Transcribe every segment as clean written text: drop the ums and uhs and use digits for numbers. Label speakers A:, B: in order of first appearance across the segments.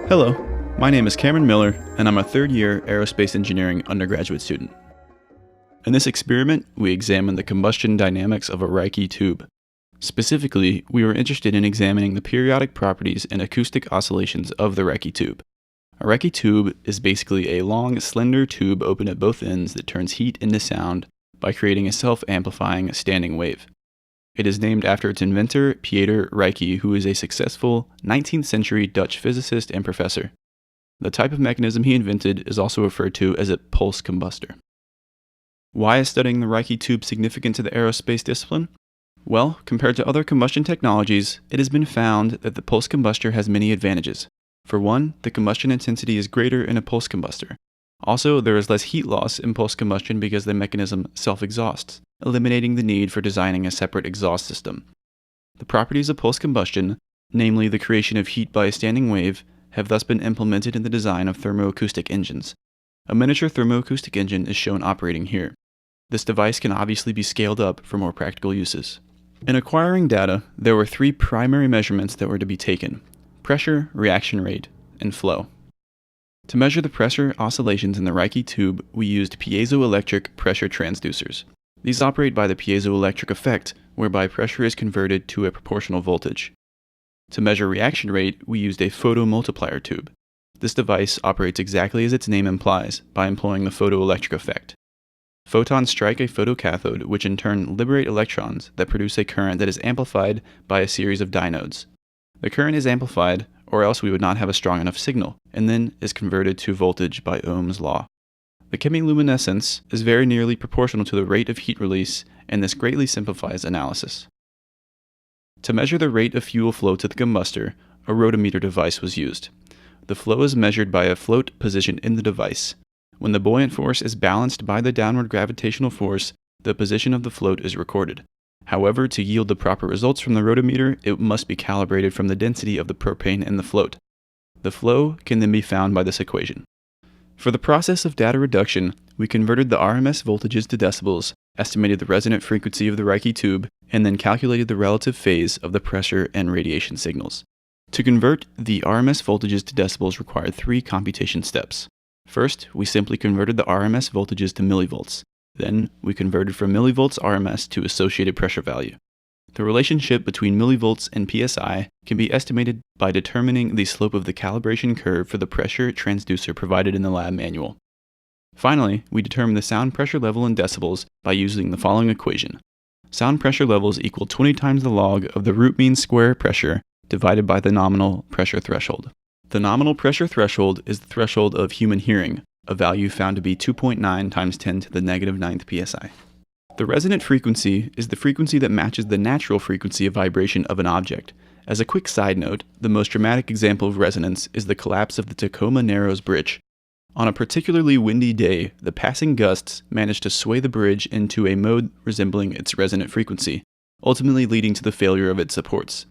A: Hello, my name is Cameron Miller, and I'm a third-year aerospace engineering undergraduate student. In this experiment, we examined the combustion dynamics of a Rijke tube. Specifically, we were interested in examining the periodic properties and acoustic oscillations of the Rijke tube. A Rijke tube is basically a long, slender tube open at both ends that turns heat into sound by creating a self-amplifying standing wave. It is named after its inventor, Pieter Rijke, who is a successful 19th century Dutch physicist and professor. The type of mechanism he invented is also referred to as a pulse combustor. Why is studying the Rijke tube significant to the aerospace discipline? Well, compared to other combustion technologies, it has been found that the pulse combustor has many advantages. For one, the combustion intensity is greater in a pulse combustor. Also, there is less heat loss in pulse combustion because the mechanism self-exhausts, eliminating the need for designing a separate exhaust system. The properties of pulse combustion, namely the creation of heat by a standing wave, have thus been implemented in the design of thermoacoustic engines. A miniature thermoacoustic engine is shown operating here. This device can obviously be scaled up for more practical uses. In acquiring data, there were three primary measurements that were to be taken: pressure, reaction rate, and flow. To measure the pressure oscillations in the Rijke tube, we used piezoelectric pressure transducers. These operate by the piezoelectric effect, whereby pressure is converted to a proportional voltage. To measure reaction rate, we used a photomultiplier tube. This device operates exactly as its name implies, by employing the photoelectric effect. Photons strike a photocathode, which in turn liberate electrons that produce a current that is amplified by a series of diodes. The current is amplified, or else we would not have a strong enough signal, and then is converted to voltage by Ohm's law. The chemiluminescence is very nearly proportional to the rate of heat release, and this greatly simplifies analysis. To measure the rate of fuel flow to the combustor, a rotometer device was used. The flow is measured by a float position in the device. When the buoyant force is balanced by the downward gravitational force, the position of the float is recorded. However, to yield the proper results from the rotometer, it must be calibrated from the density of the propane in the float. The flow can then be found by this equation. For the process of data reduction, we converted the RMS voltages to decibels, estimated the resonant frequency of the Rijke tube, and then calculated the relative phase of the pressure and radiation signals. To convert the RMS voltages to decibels required three computation steps. First, we simply converted the RMS voltages to millivolts. Then, we converted from millivolts RMS to associated pressure value. The relationship between millivolts and psi can be estimated by determining the slope of the calibration curve for the pressure transducer provided in the lab manual. Finally, we determined the sound pressure level in decibels by using the following equation. Sound pressure levels equal 20 times the log of the root mean square pressure divided by the nominal pressure threshold. The nominal pressure threshold is the threshold of human hearing, a value found to be 2.9 times 10 to the negative 9th psi. The resonant frequency is the frequency that matches the natural frequency of vibration of an object. As a quick side note, the most dramatic example of resonance is the collapse of the Tacoma Narrows Bridge. On a particularly windy day, the passing gusts managed to sway the bridge into a mode resembling its resonant frequency, ultimately leading to the failure of its supports.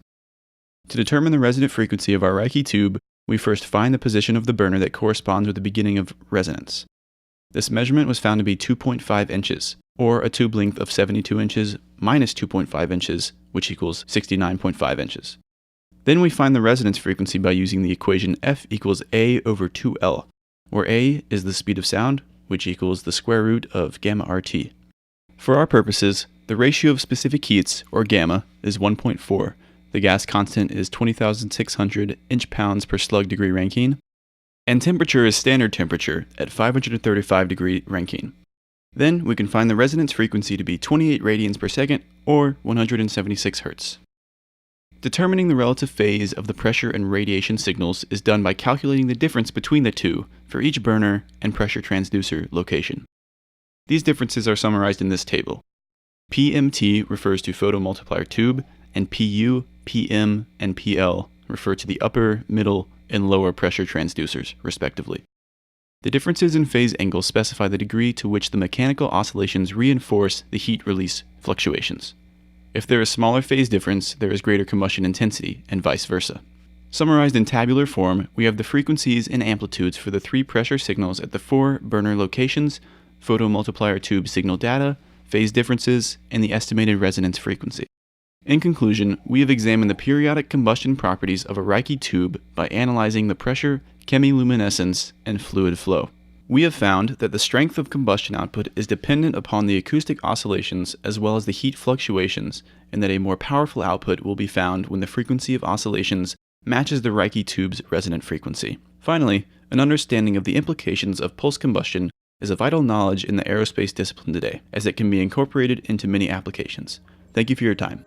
A: To determine the resonant frequency of our Rijke tube, we first find the position of the burner that corresponds with the beginning of resonance. This measurement was found to be 2.5 inches, or a tube length of 72 inches minus 2.5 inches, which equals 69.5 inches. Then we find the resonance frequency by using the equation F equals A over 2L, where A is the speed of sound, which equals the square root of gamma RT. For our purposes, the ratio of specific heats, or gamma, is 1.4. The gas constant is 20,600 inch-pounds per slug degree Rankine, and temperature is standard temperature at 535 degree Rankine. Then we can find the resonance frequency to be 28 radians per second, or 176 Hz. Determining the relative phase of the pressure and radiation signals is done by calculating the difference between the two for each burner and pressure transducer location. These differences are summarized in this table. PMT refers to photomultiplier tube, and PU, PM, and PL refer to the upper, middle, and lower pressure transducers, respectively. The differences in phase angles specify the degree to which the mechanical oscillations reinforce the heat release fluctuations. If there is smaller phase difference, there is greater combustion intensity, and vice versa. Summarized in tabular form, we have the frequencies and amplitudes for the three pressure signals at the four burner locations, photomultiplier tube signal data, phase differences, and the estimated resonance frequency. In conclusion, we have examined the periodic combustion properties of a Rijke tube by analyzing the pressure, chemiluminescence, and fluid flow. We have found that the strength of combustion output is dependent upon the acoustic oscillations as well as the heat fluctuations, and that a more powerful output will be found when the frequency of oscillations matches the Rijke tube's resonant frequency. Finally, an understanding of the implications of pulse combustion is a vital knowledge in the aerospace discipline today, as it can be incorporated into many applications. Thank you for your time.